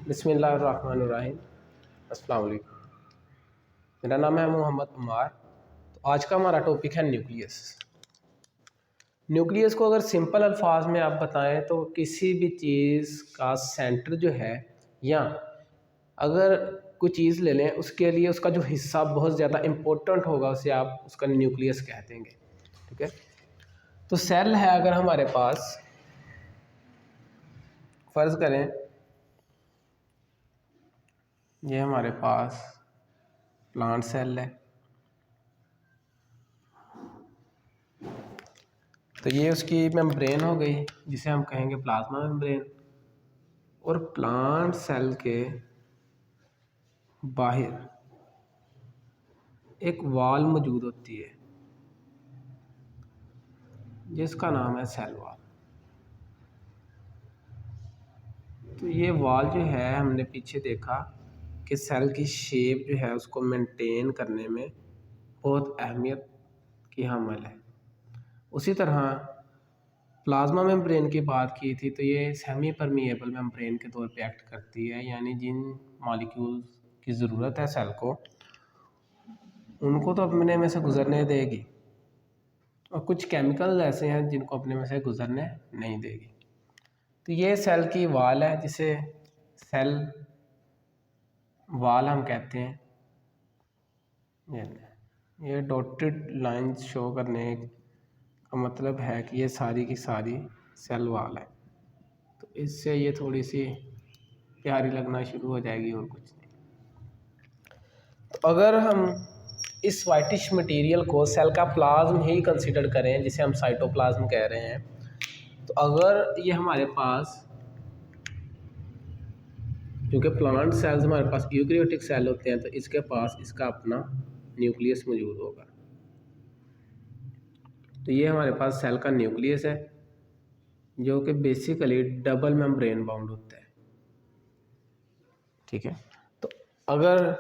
बिस्मिल्लाहिर्रहमानिर्रहीम। अस्सलाम वालेकुम। मेरा नाम है मोहम्मद उमार। तो आज का हमारा टॉपिक है न्यूक्लियस। न्यूक्लियस को अगर सिंपल अल्फाज में आप बताएं तो किसी भी चीज़ का सेंटर जो है, या अगर कोई चीज़ ले लें उसके लिए उसका जो हिस्सा बहुत ज़्यादा इम्पोर्टेंट होगा उसे आप उसका न्यूक्लियस कह देंगे। ठीक है। तो सेल है अगर हमारे पास, फ़र्ज़ करें ये हमारे पास प्लांट सेल है, तो ये उसकी मेम्ब्रेन हो गई जिसे हम कहेंगे प्लाज्मा मेम्ब्रेन। और प्लांट सेल के बाहर एक वॉल मौजूद होती है जिसका नाम है सेल वॉल। तो ये वॉल जो है हमने पीछे देखा कि सेल की शेप जो है उसको मेंटेन करने में बहुत अहमियत की हामिल है। उसी तरह प्लाज्मा मेम्ब्रेन की बात की थी तो ये सेमी परमिएबल मेम्ब्रेन के तौर पे एक्ट करती है, यानी जिन मॉलिक्यूल्स की ज़रूरत है सेल को उनको तो अपने में से गुजरने देगी, और कुछ केमिकल ऐसे हैं जिनको अपने में से गुजरने नहीं देगी। तो ये सेल की वाल है जिसे सेल वाल हम कहते हैं। ये डॉटेड लाइंस शो करने का मतलब है कि ये सारी की सारी सेल वाल है। तो इससे ये थोड़ी सी प्यारी लगना शुरू हो जाएगी और कुछ नहीं। तो अगर हम इस वाइटिश मटेरियल को सेल का प्लाज्म ही कंसीडर करें जिसे हम साइटोप्लाज्म कह रहे हैं, तो अगर ये हमारे पास, क्योंकि प्लांट सेल्स हमारे पास यूकेरियोटिक सेल होते हैं, तो इसके पास इसका अपना न्यूक्लियस मौजूद होगा। तो ये हमारे पास सेल का न्यूक्लियस है जो कि बेसिकली डबल मेम्ब्रेन बाउंड होता है। ठीक है। तो अगर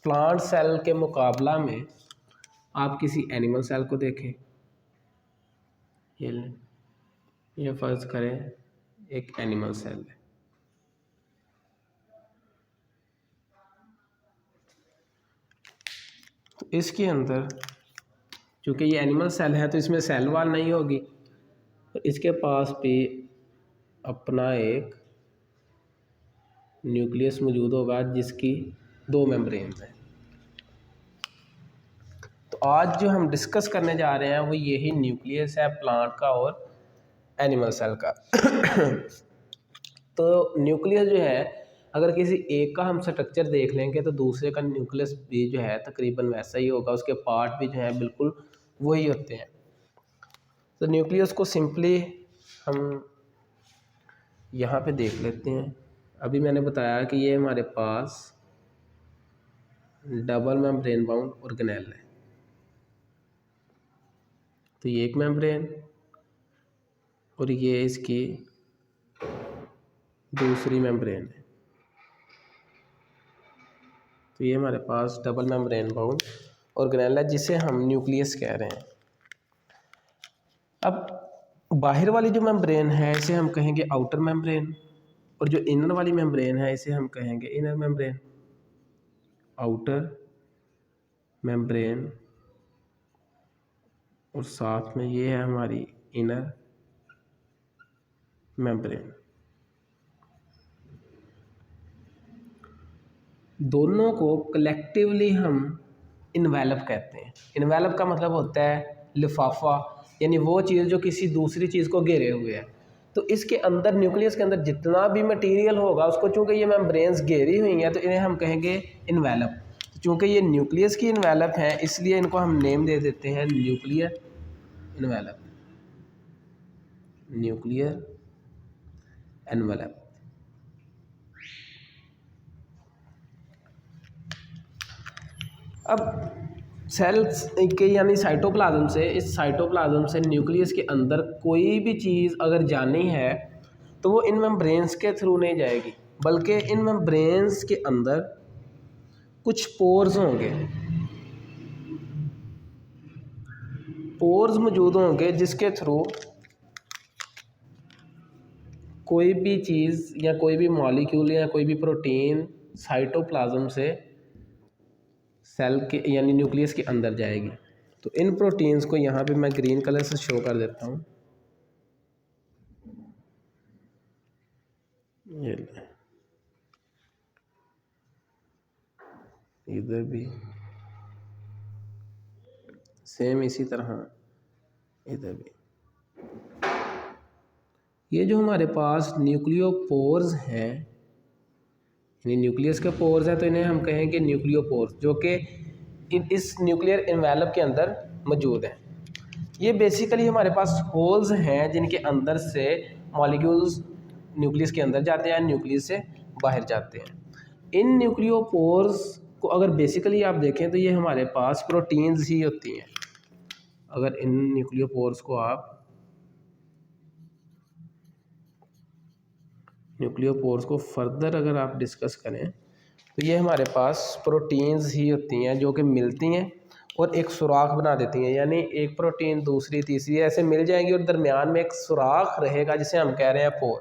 प्लांट सेल के मुकाबला में आप किसी एनिमल सेल को देखें, ये फ़र्ज़ करें एक एनिमल सेल है, तो इसके अंदर चूँकि ये एनिमल सेल है तो इसमें सेल वॉल नहीं होगी, तो इसके पास भी अपना एक न्यूक्लियस मौजूद होगा जिसकी दो मेम्ब्रेन हैं। तो आज जो हम डिस्कस करने जा रहे हैं वो यही न्यूक्लियस है प्लांट का और एनिमल सेल का। तो न्यूक्लियस जो है अगर किसी एक का हम स्ट्रक्चर देख लेंगे तो दूसरे का न्यूक्लियस भी जो है तकरीबन वैसा ही होगा, उसके पार्ट भी जो है बिल्कुल वही होते हैं। तो न्यूक्लियस को सिंपली हम यहाँ पे देख लेते हैं। अभी मैंने बताया कि ये हमारे पास डबल मेम्ब्रेन बाउंड ऑर्गेनेल है। तो ये एक मेम्ब्रेन और ये इसकी दूसरी मेम्ब्रेन है। तो ये हमारे पास डबल मेम्ब्रेन बाउंड ऑर्गेनेल है जिसे हम न्यूक्लियस कह रहे हैं। अब बाहर वाली जो मेम्ब्रेन है इसे हम कहेंगे आउटर मेम्ब्रेन, और जो इनर वाली मेम्ब्रेन है इसे हम कहेंगे इनर मेम्ब्रेन। आउटर मेम्ब्रेन और साथ में ये है हमारी इनर मेम्ब्रेन। दोनों को कलेक्टिवली हम इन्वेलप कहते हैं। इन्वेलप का मतलब होता है लिफाफा, यानी वो चीज़ जो किसी दूसरी चीज़ को घेरे हुए है। तो इसके अंदर न्यूक्लियस के अंदर जितना भी मटेरियल होगा उसको, चूँकि ये मेम्ब्रेन्स घेरी हुई हैं तो इन्हें हम कहेंगे इन्वेलप। चूँकि ये न्यूक्लियस की इन्वेलप हैं इसलिए इनको हम नेम दे देते हैं न्यूक्लियर इन्वेलप। Nuclear envelope. अब सेल्स के यानी साइटोप्लाज्म से, इस साइटोप्लाज्म से न्यूक्लियस के अंदर कोई भी चीज़ अगर जानी है तो वो इन मेम्ब्रेन्स के थ्रू नहीं जाएगी, बल्कि इन मेम्ब्रेन्स के अंदर कुछ पोर्स होंगे, पोर्स मौजूद होंगे जिसके थ्रू कोई भी चीज़ या कोई भी मॉलिक्यूल या कोई भी प्रोटीन साइटोप्लाज्म से सेल के यानी न्यूक्लियस के अंदर जाएगी। तो इन प्रोटीन्स को यहाँ पे मैं ग्रीन कलर से शो कर देता हूँ। ये इधर भी सेम इसी तरह इधर भी। ये जो हमारे पास न्यूक्लियोपोर्स हैं, यानी न्यूक्लियस के पोर्स हैं, तो इन्हें हम कहेंगे न्यूक्लियोपोर्स, जो कि इस न्यूक्लियर एनवेलप के अंदर मौजूद हैं। ये बेसिकली हमारे पास होल्स हैं जिनके अंदर से मॉलिक्यूल्स न्यूक्लियस के अंदर जाते हैं, न्यूक्लियस से बाहर जाते हैं। इन न्यूक्लियोपोर्स को अगर बेसिकली आप देखें तो ये हमारे पास प्रोटीन्स ही होती हैं। अगर इन न्यूक्लियोपोर्स को आप न्यूक्लियोपोर्स को फर्दर अगर आप डिस्कस करें तो ये हमारे पास प्रोटीन्स ही होती हैं जो कि मिलती हैं और एक सुराख बना देती हैं, यानी एक प्रोटीन दूसरी तीसरी ऐसे मिल जाएंगी और दरमियान में एक सुराख रहेगा जिसे हम कह रहे हैं पोर।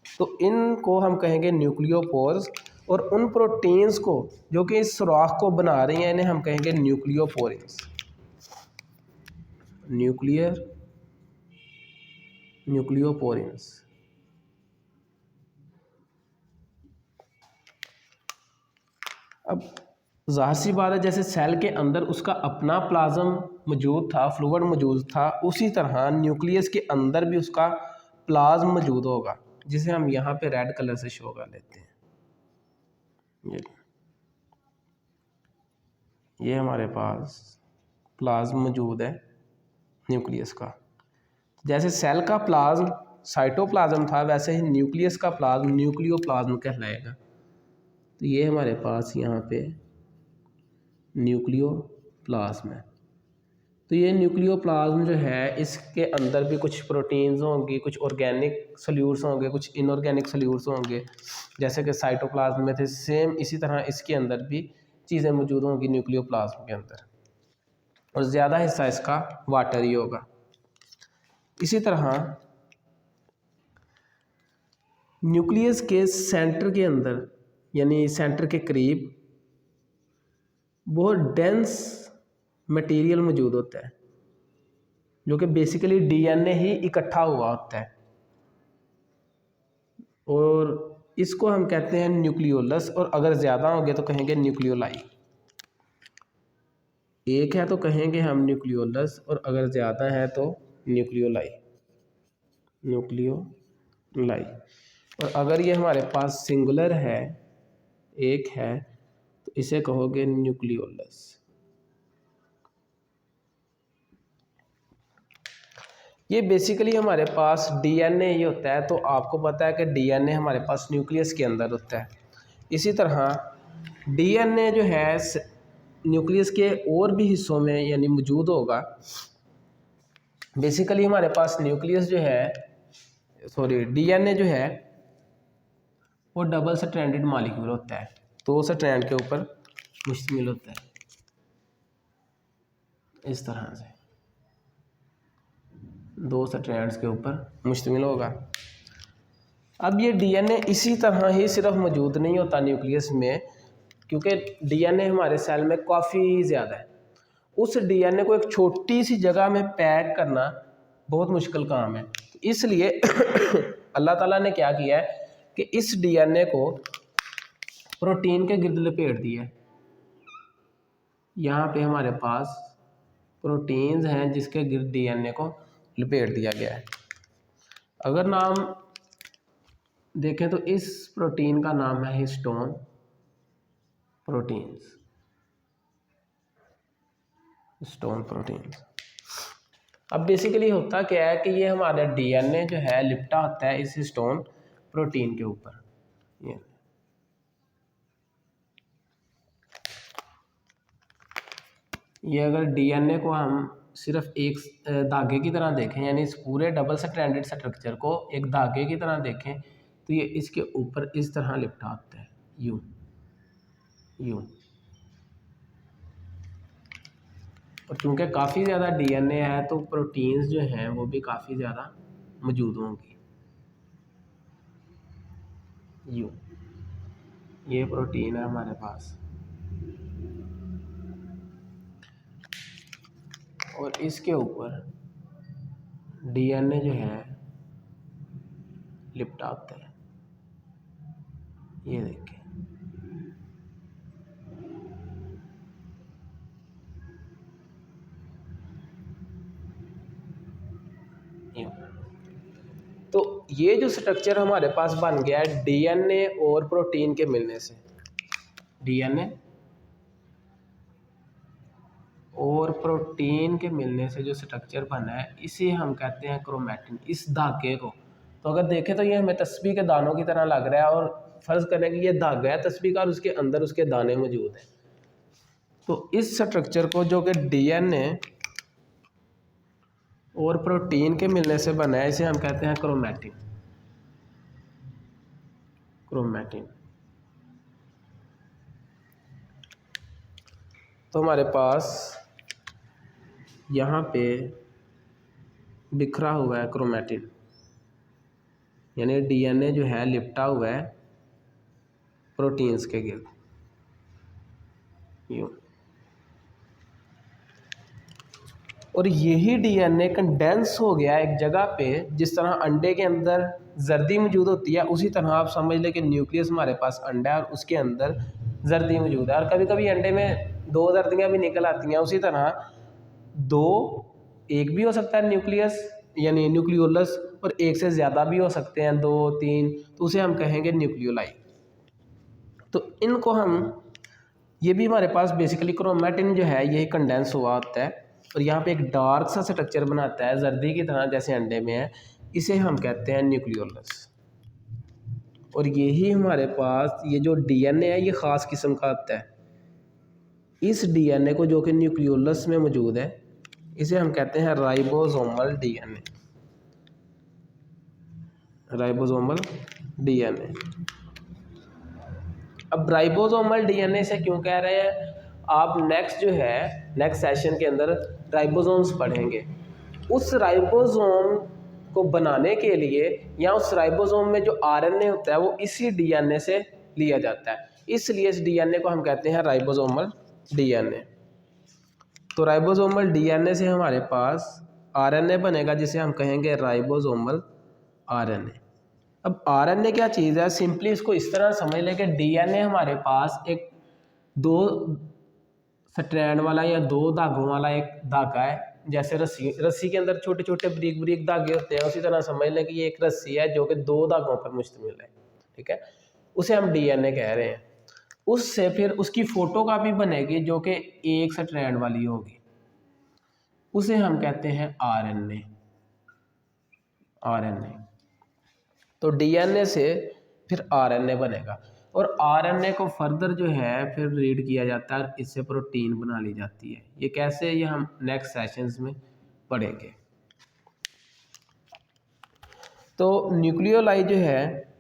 तो इनको हम कहेंगे न्यूक्लियोपोर्स, और उन प्रोटीन्स को जो कि इस सुराख को बना रही हैं इन्हें हम कहेंगे न्यूक्लियोपोरिन्स। न्यूक्लियोपोरिन्स। अब ज़ाहिर सी बात है, जैसे सेल के अंदर उसका अपना प्लाज्म मौजूद था, फ्लूइड मौजूद था, उसी तरह न्यूक्लियस के अंदर भी उसका प्लाज्म मौजूद होगा, जिसे हम यहाँ पे रेड कलर से शो कर लेते हैं। ये हमारे पास प्लाज्म मौजूद है न्यूक्लियस का। जैसे सेल का प्लाज्म साइटोप्लाज्म था, वैसे ही न्यूक्लियस का प्लाज्म न्यूक्लियोप्लाज्म कहलाएगा। तो ये हमारे पास यहाँ पे न्यूक्लियोप्लाज्म है। तो ये न्यूक्लियोप्लाज्म जो है इसके अंदर भी कुछ प्रोटीन्स होंगी, कुछ ऑर्गेनिक सल्यूट्स होंगे, कुछ इनऑर्गेनिक सल्यूट्स होंगे, जैसे कि साइटोप्लाज्म में थे, सेम इसी तरह इसके अंदर भी चीज़ें मौजूद होंगी न्यूक्लियोप्लाज्म के अंदर, और ज़्यादा हिस्सा इसका वाटर ही होगा। इसी तरह न्यूक्लियस के सेंटर के अंदर यानी सेंटर के करीब बहुत डेंस मटेरियल मौजूद होता है, जो कि बेसिकली डीएनए ही इकट्ठा हुआ होता है, और इसको हम कहते हैं न्यूक्लियोलस, और अगर ज़्यादा होंगे तो कहेंगे न्यूक्लियोलाई। एक है तो कहेंगे हम न्यूक्लियोलस, और अगर ज़्यादा है तो न्यूक्लियोलाई। और अगर ये हमारे पास सिंगुलर है, एक है, तो इसे कहोगे न्यूक्लियोलस। ये बेसिकली हमारे पास डीएनए ही होता है। तो आपको पता है कि डीएनए हमारे पास न्यूक्लियस के अंदर होता है। इसी तरह डीएनए जो है न्यूक्लियस के और भी हिस्सों में यानी मौजूद होगा। बेसिकली हमारे पास न्यूक्लियस जो है डीएनए जो है वो डबल स्ट्रैंडेड मॉलिक्यूल होता है, 2 स्ट्रैंड के ऊपर मुश्तमिल होता है, इस तरह से 2 स्ट्रैंड्स के ऊपर मुश्तमिल होगा। अब ये डीएनए इसी तरह ही सिर्फ मौजूद नहीं होता न्यूक्लियस में, क्योंकि डीएनए हमारे सेल में काफ़ी ज़्यादा है। उस डीएनए को एक छोटी सी जगह में पैक करना बहुत मुश्किल काम है। इसलिए अल्लाह ताला ने क्या किया है कि इस डीएनए को प्रोटीन के गिर्द लपेट दिया है। यहाँ पे हमारे पास प्रोटीन्स हैं जिसके गिर्द डीएनए को लपेट दिया गया है। अगर नाम देखें तो इस प्रोटीन का नाम है हिस्टोन प्रोटीन्स। Histone proteins. अब बेसिकली होता क्या है कि ये हमारा डीएनए जो है लिपटा होता है इस हिस्टोन प्रोटीन के ऊपर। ये अगर डीएनए को हम सिर्फ एक धागे की तरह देखें, यानी इस पूरे डबल स्ट्रैंडेड स्ट्रक्चर को एक धागे की तरह देखें, तो ये इसके ऊपर इस तरह लिपटा होता है, यूं यूं। और चूँकि काफ़ी ज़्यादा डीएनए है तो प्रोटीन्स जो हैं वो भी काफ़ी ज़्यादा मौजूद होंगी। यू, ये प्रोटीन है हमारे पास, और इसके ऊपर डीएनए जो है लिपटा होता है। ये देखिए, यूं। तो ये जो स्ट्रक्चर हमारे पास बन गया है डीएनए और प्रोटीन के मिलने से, डीएनए और प्रोटीन के मिलने से जो स्ट्रक्चर बना है इसे हम कहते हैं क्रोमैटिन, इस धागे को। तो अगर देखें तो ये हमें तस्बीह के दानों की तरह लग रहा है, और फर्ज करें कि ये धागा है तस्बीह का और उसके अंदर उसके दाने मौजूद हैं। तो इस स्ट्रक्चर को जो कि डीएनए और प्रोटीन के मिलने से बना है इसे हम कहते हैं क्रोमैटिन, क्रोमैटिन। तो हमारे पास यहाँ पे बिखरा हुआ है क्रोमैटिन, यानी डीएनए जो है लिपटा हुआ है प्रोटीन्स के गिर्द, यूँ। और यही डीएनए कंडेंस हो गया एक जगह पे, जिस तरह अंडे के अंदर जर्दी मौजूद होती है उसी तरह आप समझ लें कि न्यूक्लियस हमारे पास अंडा है और उसके अंदर जर्दी मौजूद है। और कभी कभी अंडे में 2 जर्दियाँ भी निकल आती हैं, उसी तरह 2, एक भी हो सकता है न्यूक्लियस यानी न्यूक्लियोलस, और एक से ज़्यादा भी हो सकते हैं, 2, 3, तो उसे हम कहेंगे न्यूक्लियोलाई। तो इनको हम, ये भी हमारे पास बेसिकली क्रोमैटिन जो है यही कंडेंस हुआ होता है और यहाँ पे एक डार्क सा स्ट्रक्चर बनाता है जर्दी की तरह जैसे अंडे में है, इसे हम कहते हैं न्यूक्लियोलस। और यही हमारे पास ये जो डीएनए है ये ख़ास किस्म का आता है। इस डीएनए को जो कि न्यूक्लियोलस में मौजूद है इसे हम कहते हैं राइबोसोमल डीएनए, राइबोसोमल डीएनए। अब राइबोसोमल डीएनए से क्यों कह रहे हैं, आप नेक्स्ट सेशन के अंदर राइबोसोम्स पढ़ेंगे। उस राइबोसोम को बनाने के लिए या उस राइबोसोम में जो आरएनए होता है वो इसी डीएनए से लिया जाता है, इसलिए इस डीएनए को हम कहते हैं राइबोसोमल डीएनए। तो राइबोसोमल डीएनए से हमारे पास आरएनए बनेगा जिसे हम कहेंगे राइबोसोमल आरएनए। अब आरएनए क्या चीज़ है, सिंपली इसको इस तरह समझ लें कि डीएनए हमारे पास एक 2 स्ट्रैंड वाला या 2 धागों वाला एक धागा है, जैसे रस्सी के अंदर छोटे छोटे बारीक बारीक धागे होते हैं, उसी तरह समझ लें कि ये एक रस्सी है जो कि 2 धागों पर मुश्तमिल है, ठीक है। उसे हम डीएनए कह रहे हैं। उससे फिर उसकी फोटोकॉपी बनेगी जो कि एक स्ट्रैंड वाली होगी, उसे हम कहते हैं आरएनए, आरएनए। तो डीएनए से फिर आरएनए बनेगा और आरएनए को फर्दर जो है फिर रीड किया जाता है, इससे प्रोटीन बना ली जाती है। ये कैसे, ये हम नेक्स्ट सेशंस में पढ़ेंगे। तो न्यूक्लियोलाई जो है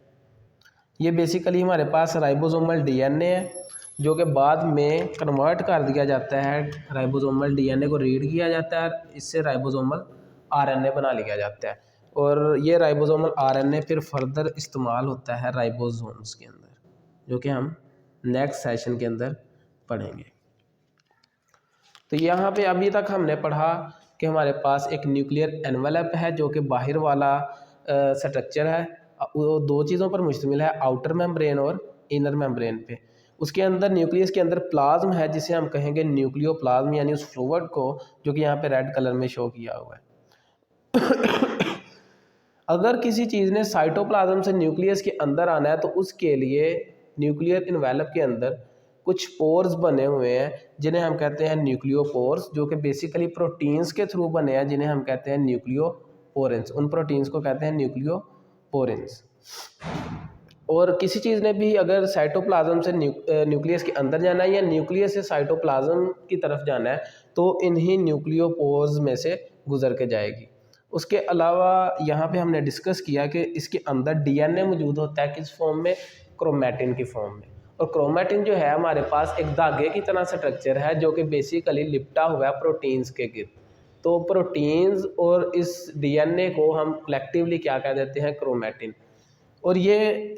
ये बेसिकली हमारे पास राइबोसोमल डीएनए है जो कि बाद में कन्वर्ट कर दिया जाता है, राइबोसोमल डीएनए को रीड किया जाता है, इससे राइबोसोमल आरएनए बना लिया जाता है। और ये राइबोसोमल आरएनए फिर फर्दर इस्तेमाल होता है राइबोसोम्स के अंदर, जो कि हम नेक्स्ट सेशन के अंदर पढ़ेंगे। तो यहाँ पे अभी तक हमने पढ़ा कि हमारे पास एक न्यूक्लियर एनवेलप है जो कि बाहर वाला स्ट्रक्चर है, वो 2 चीज़ों पर मुश्तमिल है, आउटर मेम्ब्रेन और इनर मेम्ब्रेन पे। उसके अंदर न्यूक्लियस के अंदर प्लाज्म है जिसे हम कहेंगे न्यूक्लियोप्लाज्म, यानी उस फ्लूइड को जो कि यहाँ पे रेड कलर में शो किया हुआ है। अगर किसी चीज़ ने साइटोप्लाज्म से न्यूक्लियस के अंदर आना है तो उसके लिए न्यूक्लियर इन्वेलप के अंदर कुछ पोर्स बने हुए हैं जिन्हें हम कहते हैं न्यूक्लियोपोर्स, जो कि बेसिकली प्रोटीन्स के थ्रू बने हैं जिन्हें हम कहते हैं न्यूक्लियोपोरेंस। उन प्रोटीन्स को कहते हैं न्यूक्लियोपोरेंस। और किसी चीज़ ने भी अगर साइटोप्लाज्म से न्यूक्लियस के अंदर जाना है या न्यूक्लियस से साइटोप्लाज्म की तरफ जाना है तो इन्हीं न्यूक्लियोपोर्स में से गुजर के जाएगी। उसके अलावा यहाँ पे हमने डिस्कस किया कि इसके अंदर डीएनए मौजूद होता है, किस फॉर्म में, क्रोमैटिन की फॉर्म में। और क्रोमैटिन जो है हमारे पास एक धागे की तरह स्ट्रक्चर है जो कि बेसिकली लिपटा हुआ है प्रोटीन्स के गिर्द। तो प्रोटीन्स और इस डीएनए को हम कलेक्टिवली क्या कह देते हैं, क्रोमैटिन। और ये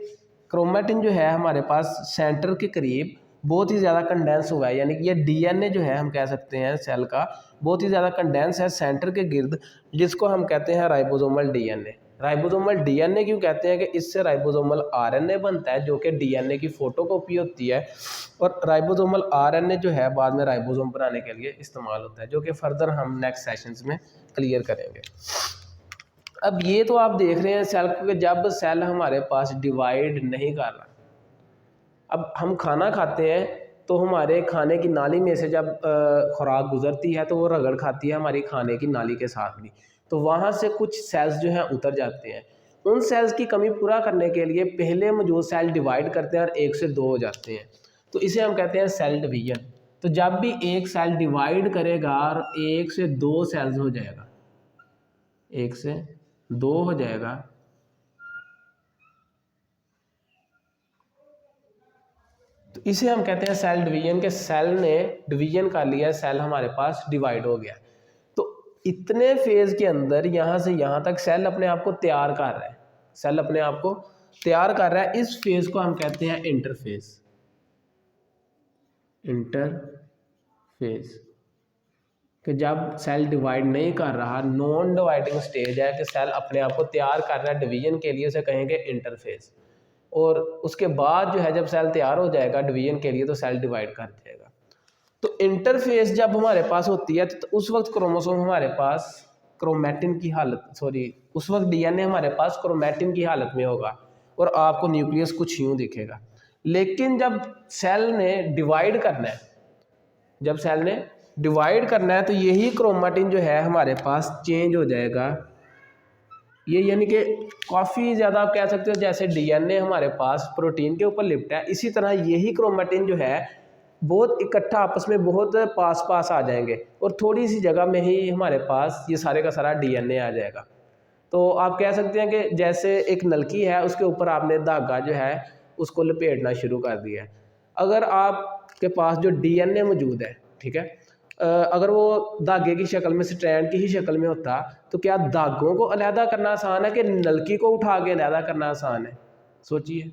क्रोमेटिन जो है हमारे पास सेंटर के करीब बहुत ही ज़्यादा कंडेंस हुआ है, यानी कि ये डीएनए जो है हम कह सकते हैं सेल का बहुत ही ज़्यादा कंडेंस है सेंटर के गिर्द, जिसको हम कहते हैं राइबोसोमल डीएनए। राइबोसोमल डीएनए क्यों कहते हैं कि इससे राइबोसोमल आरएनए बनता है जो कि डीएनए की फोटोकॉपी होती है, और राइबोसोमल आरएनए जो है बाद में राइबोसोम बनाने के लिए इस्तेमाल होता है, जो कि फर्दर हम नेक्स्ट सेशंस में क्लियर करेंगे। अब ये तो आप देख रहे हैं सेल को, कि जब सेल हमारे पास डिवाइड नहीं कर रहा, अब हम खाना खाते हैं तो हमारे खाने की नाली में से जब खुराक गुजरती है तो वो रगड़ खाती है हमारी खाने की नाली के साथ भी, तो वहाँ से कुछ सेल्स जो हैं उतर जाते हैं। उन सेल्स की कमी पूरा करने के लिए पहले मौजूद सेल डिवाइड करते हैं और 1 से 2 हो जाते हैं, तो इसे हम कहते हैं सेल डिवीजन। तो जब भी एक सेल डिवाइड करेगा और 1 से 2 सेल्स हो जाएगा, 1 से 2 हो जाएगा, तो इसे हम कहते हैं सेल डिवीजन, के सेल ने डिवीजन कर लिया, सेल हमारे पास डिवाइड हो गया। तो इतने फेज के अंदर यहाँ से यहाँ तक सेल अपने आप को तैयार कर रहा है, सेल अपने आप को तैयार कर रहा है। इस फेज को हम कहते हैं इंटरफेज, इंटरफेज। कि जब सेल डिवाइड नहीं कर रहा, नॉन डिवाइडिंग स्टेज है, कि सेल अपने आप को तैयार कर रहा है डिवीजन के लिए, उसे कहेंगे इंटरफेज। और उसके बाद जो है जब सेल तैयार हो जाएगा डिवीजन के लिए तो सेल डिवाइड कर जाएगा। तो इंटरफेस जब हमारे पास होती है तो उस वक्त क्रोमोसोम हमारे पास क्रोमैटिन की हालत, उस वक्त डीएनए हमारे पास क्रोमैटिन की हालत में होगा और आपको न्यूक्लियस कुछ यूं दिखेगा। लेकिन जब सेल ने डिवाइड करना है, जब सेल ने डिवाइड करना है तो यही क्रोमैटिन जो है हमारे पास चेंज हो जाएगा। ये यानी कि काफ़ी ज़्यादा आप कह सकते हो जैसे डीएनए हमारे पास प्रोटीन के ऊपर लिपटा है, इसी तरह यही क्रोमैटिन जो है बहुत इकट्ठा आपस में बहुत पास पास आ जाएंगे और थोड़ी सी जगह में ही हमारे पास ये सारे का सारा डीएनए आ जाएगा। तो आप कह सकते हैं कि जैसे एक नलकी है उसके ऊपर आपने धागा जो है उसको लपेटना शुरू कर दिया है। अगर आपके पास जो डीएनए मौजूद है, ठीक है, अगर वो धागे की शक्ल में, स्ट्रैंड की ही शक्ल में होता, तो क्या धागों को अलहदा करना आसान है कि नलकी को उठा के अलहदा करना आसान है? सोचिए,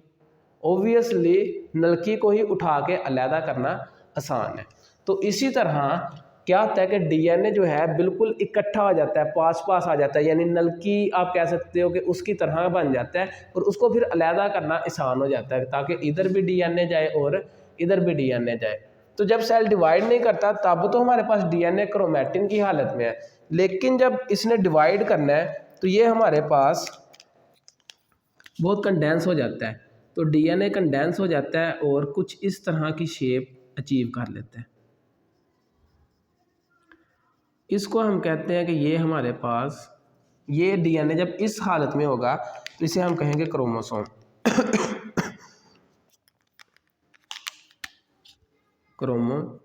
ऑब्वियसली नलकी को ही उठा के अलहदा करना आसान है। तो इसी तरह क्या होता है कि डीएनए जो है बिल्कुल इकट्ठा हो जाता है, पास पास आ जाता है, यानी नलकी आप कह सकते हो कि उसकी तरह बन जाता है और उसको फिर अलहदा करना आसान हो जाता है, ताकि इधर भी डीएनए जाए और इधर भी डीएनए जाए। तो जब सेल डिवाइड नहीं करता तब तो हमारे पास डीएनए क्रोमैटिन की हालत में है, लेकिन जब इसने डिवाइड करना है तो ये हमारे पास बहुत कंडेंस हो जाता है। तो डीएनए कंडेंस हो जाता है और कुछ इस तरह की शेप अचीव कर लेता है। इसको हम कहते हैं कि ये हमारे पास ये डीएनए जब इस हालत में होगा तो इसे हम कहेंगे क्रोमोसोम। क्रोमोसोम।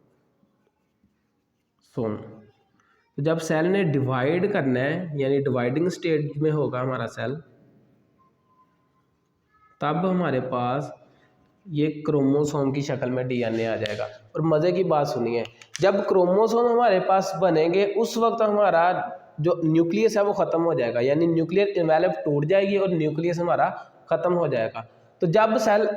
तो जब सेल ने डिवाइड करना है, यानी डिवाइडिंग स्टेज में होगा हमारा सेल, तब हमारे पास ये क्रोमोसोम की शक्ल में डीएनए आ जाएगा। और मज़े की बात सुनिए, जब क्रोमोसोम हमारे पास बनेंगे उस वक्त हमारा जो न्यूक्लियस है वो ख़त्म हो जाएगा, यानी न्यूक्लियर एनवेलप टूट जाएगी और न्यूक्लियस हमारा ख़त्म हो जाएगा। तो जब सेल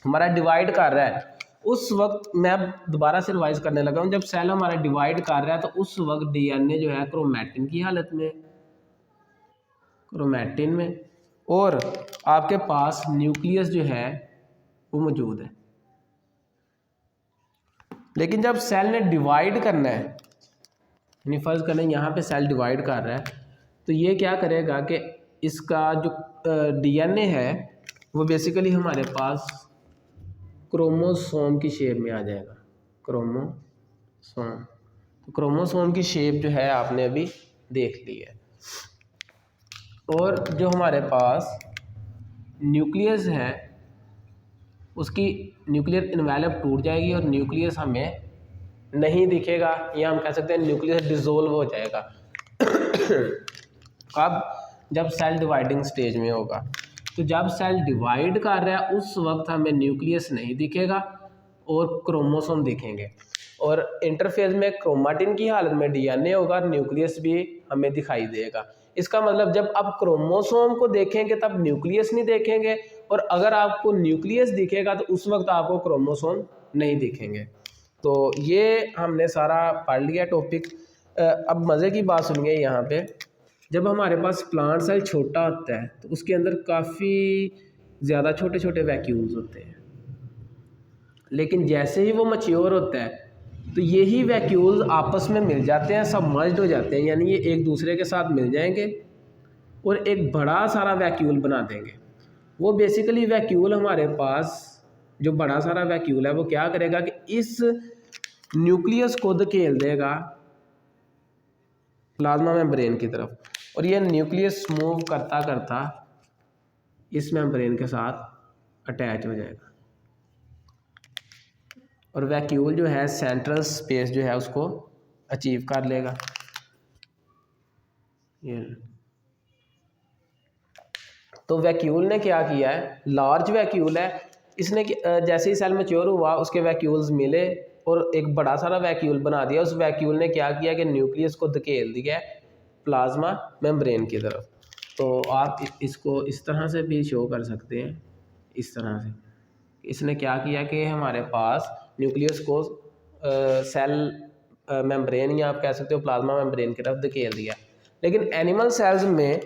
हमारा डिवाइड कर रहा है उस वक्त, मैं अब दोबारा से रिवाइज करने लगा हूँ, जब सेल हमारा डिवाइड कर रहा है तो उस वक्त डीएनए जो है क्रोमैटिन की हालत में, क्रोमैटिन में, और आपके पास न्यूक्लियस जो है वो मौजूद है। लेकिन जब सेल ने डिवाइड करना है, यानी फर्ज करें यहाँ पे सेल डिवाइड कर रहा है, तो ये क्या करेगा कि इसका जो डीएनए है वो बेसिकली हमारे पास क्रोमोसोम की शेप में आ जाएगा, क्रोमोसोम। तो क्रोमोसोम की शेप जो है आपने अभी देख ली है। और जो हमारे पास न्यूक्लियस है उसकी न्यूक्लियर एनवेलप टूट जाएगी और न्यूक्लियस हमें नहीं दिखेगा, या हम कह सकते हैं न्यूक्लियस डिसोल्व हो जाएगा। कब? जब सेल डिवाइडिंग स्टेज में होगा। तो जब सेल डिवाइड कर रहा है उस वक्त हमें न्यूक्लियस नहीं दिखेगा और क्रोमोसोम दिखेंगे, और इंटरफेज में क्रोमैटिन की हालत में डीएनए होगा और न्यूक्लियस भी हमें दिखाई देगा। इसका मतलब जब आप क्रोमोसोम को देखेंगे तब न्यूक्लियस नहीं देखेंगे, और अगर आपको न्यूक्लियस दिखेगा तो उस वक्त आपको क्रोमोसोम नहीं दिखेंगे। तो ये हमने सारा पढ़ लिया टॉपिक। अब मज़े की बात सुनिए यहाँ पे, जब हमारे पास प्लांट सेल छोटा होता है तो उसके अंदर काफ़ी ज़्यादा छोटे छोटे वैक्यूल्स होते हैं, लेकिन जैसे ही वो मैच्योर होता है तो यही वैक्यूल्स आपस में मिल जाते हैं, सब मर्ज हो जाते हैं, यानी ये एक दूसरे के साथ मिल जाएंगे और एक बड़ा सारा वैक्यूल बना देंगे। वो बेसिकली वैक्यूल हमारे पास जो बड़ा सारा वैक्यूल है वो क्या करेगा कि इस न्यूक्लियस को धकेल देगा प्लाज्मा मेम्ब्रेन की तरफ, और ये न्यूक्लियस मूव करता करता इस मेम्ब्रेन के साथ अटैच हो जाएगा, और वैक्यूल जो है सेंट्रल स्पेस जो है उसको अचीव कर लेगा। ये तो वैक्यूल ने क्या किया है, लार्ज वैक्यूल है, इसने जैसे ही सेल मैच्योर हुआ उसके वैक्यूल्स मिले और एक बड़ा सारा वैक्यूल बना दिया। उस वैक्यूल ने क्या किया कि न्यूक्लियस को धकेल दिया प्लाज्मा मेम्ब्रेन की तरफ। तो आप इसको इस तरह से भी शो कर सकते हैं, इस तरह से। इसने क्या किया कि हमारे पास न्यूक्लियस को सेल मेम्ब्रेन या आप कह सकते हो प्लाज्मा मेम्ब्रेन की तरफ धकेल दिया। लेकिन एनिमल सेल्स में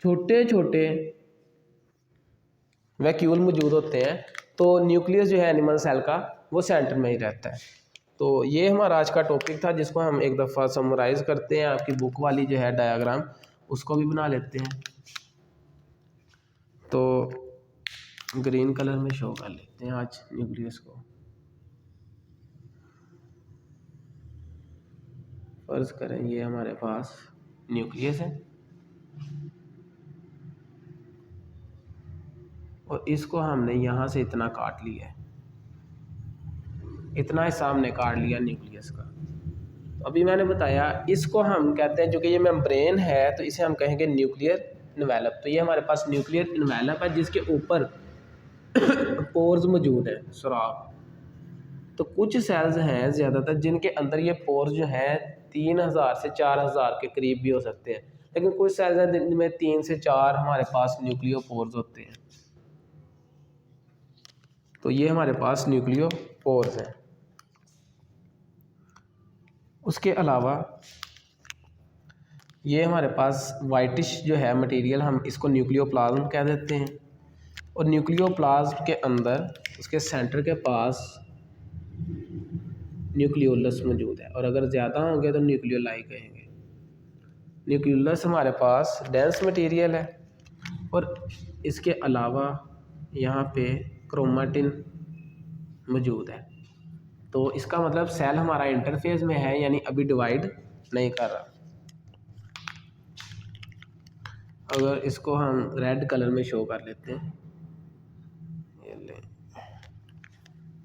छोटे छोटे वैक्यूल मौजूद होते हैं, तो न्यूक्लियस जो है एनिमल सेल का वो सेंटर में ही रहता है। तो ये हमारा आज का टॉपिक था, जिसको हम एक दफ़ा समराइज़ करते हैं। आपकी बुक वाली जो है डायग्राम उसको भी बना लेते हैं, तो ग्रीन कलर में शो कर लेते हैं आज न्यूक्लियस को। फर्ज करें ये हमारे पास न्यूक्लियस है और इसको हमने यहाँ से इतना काट लिया है, इतना ही सामने काट लिया न्यूक्लियस का। तो अभी मैंने बताया इसको हम कहते हैं, जो कि ये मेम्ब्रेन है तो इसे हम कहेंगे न्यूक्लियर इन्वेलप। तो ये हमारे पास न्यूक्लियर इन्वेलप है जिसके ऊपर पोर्स मौजूद है, सुराख। तो कुछ सेल्स हैं ज़्यादातर जिनके अंदर ये पोर्स जो हैं 3000 से 4000 के करीब भी हो सकते हैं, लेकिन कुछ सेल्स हैं जिनमें 3 से 4 हमारे पास न्यूक्लियो पोर्स होते हैं। तो ये हमारे पास न्यूक्लियो पोर्स हैं। उसके अलावा ये हमारे पास वाइटिश जो है मटेरियल, हम इसको न्यूक्लियोप्लाज्म कह देते हैं। और न्यूक्लियोप्लाज्म के अंदर उसके सेंटर के पास न्यूक्लियोलस मौजूद है, और अगर ज़्यादा होंगे तो न्यूक्लियोलाई कहेंगे। न्यूक्लियोलस हमारे पास डेंस मटेरियल है, और इसके अलावा यहाँ पे क्रोमेटिन मौजूद है। तो इसका मतलब सेल हमारा इंटरफेस में है, यानी अभी डिवाइड नहीं कर रहा। अगर इसको हम रेड कलर में शो कर लेते हैं, ये ले,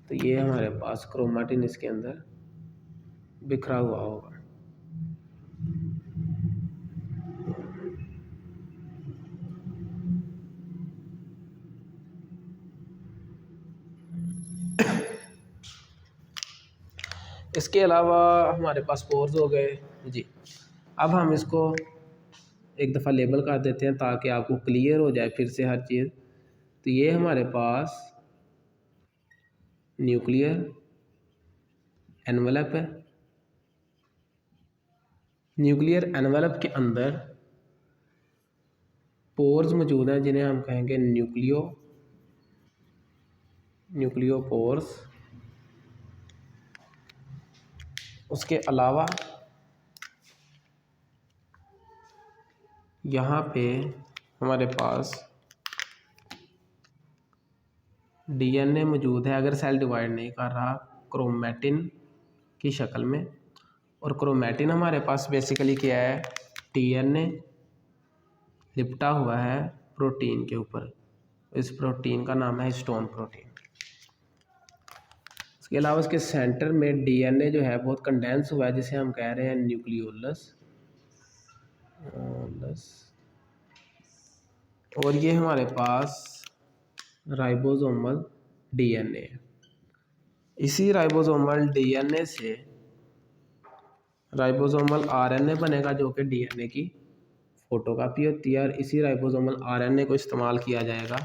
तो ये हमारे पास क्रोमेटिन इसके अंदर बिखरा हुआ होगा। इसके अलावा हमारे पास पोर्स हो गए जी। अब हम इसको एक दफ़ा लेबल कर देते हैं ताकि आपको क्लियर हो जाए फिर से हर चीज़। तो ये हमारे पास न्यूक्लियर एनवेलप है। न्यूक्लियर एनवेलप के अंदर पोर्स मौजूद हैं जिन्हें हम कहेंगे न्यूक्लियोपोर्स। उसके अलावा यहाँ पे हमारे पास डीएनए मौजूद है, अगर सेल डिवाइड नहीं कर रहा, क्रोमेटिन की शक्ल में। और क्रोमेटिन हमारे पास बेसिकली क्या है, डीएनए लिपटा हुआ है प्रोटीन के ऊपर। इस प्रोटीन का नाम है हिस्टोन प्रोटीन। इसके अलावा इसके सेंटर में डीएनए जो है बहुत कंडेंस हुआ है, जिसे हम कह रहे हैं न्यूक्लियोलस। और ये हमारे पास राइबोसोमल डीएनए है। इसी राइबोसोमल डीएनए से राइबोसोमल आरएनए बनेगा, जो कि डीएनए की फोटोकॉपी होती है और इसी राइबोसोमल आरएनए को इस्तेमाल किया जाएगा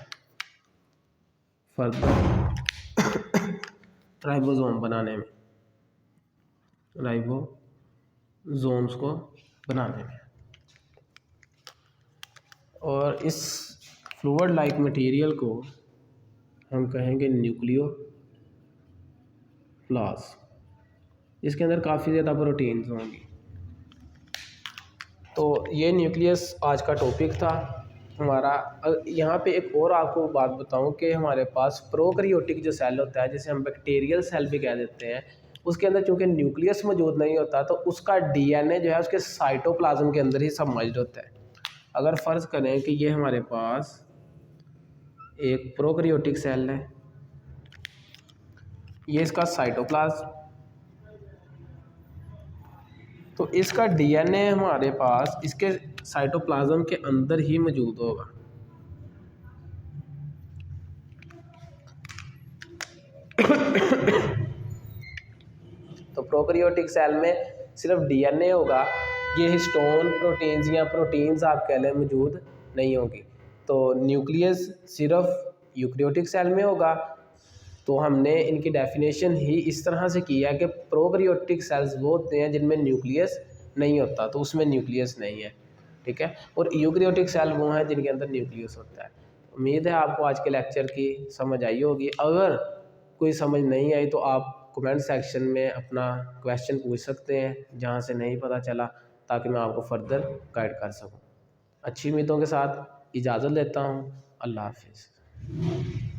फर्दर राइबोसोम बनाने में, राइबोसोम्स को बनाने में। और इस फ्लूइड लाइक मटेरियल को हम कहेंगे न्यूक्लियोप्लास्ट। इसके अंदर काफ़ी ज़्यादा प्रोटीन्स होंगी। तो ये न्यूक्लियस आज का टॉपिक था हमारा। यहाँ पे एक और आपको बात बताऊँ कि हमारे पास प्रोकैरियोटिक जो सेल होता है, जिसे हम बैक्टीरियल सेल भी कह देते हैं, उसके अंदर चूँकि न्यूक्लियस मौजूद नहीं होता तो उसका डीएनए जो है उसके साइटोप्लाज्म के अंदर ही सबमर्ज्ड होता है। अगर फ़र्ज़ करें कि ये हमारे पास एक प्रोकैरियोटिक सेल है, ये इसका साइटोप्लाज्म, तो इसका डीएनए हमारे पास इसके साइटोप्लाज्म के अंदर ही मौजूद होगा। तो प्रोकैरियोटिक सेल में सिर्फ डीएनए होगा, ये हिस्टोन प्रोटीन्स या प्रोटीन्स आप कह लें मौजूद नहीं होगी। तो न्यूक्लियस सिर्फ यूकैरियोटिक सेल में होगा। तो हमने इनकी डेफिनेशन ही इस तरह से की है कि प्रोकैरियोटिक सेल्स वो होते हैं जिनमें न्यूक्लियस नहीं होता, तो उसमें न्यूक्लियस नहीं है, ठीक है। और यूकैरियोटिक सेल वो हैं जिनके अंदर न्यूक्लियस होता है। उम्मीद है आपको आज के लेक्चर की समझ आई होगी। अगर कोई समझ नहीं आई तो आप कमेंट सेक्शन में अपना क्वेश्चन पूछ सकते हैं जहाँ से नहीं पता चला, ताकि मैं आपको फर्दर गाइड कर सकूँ। अच्छी उम्मीदों के साथ इजाज़त लेता हूँ। अल्लाह हाफिज़।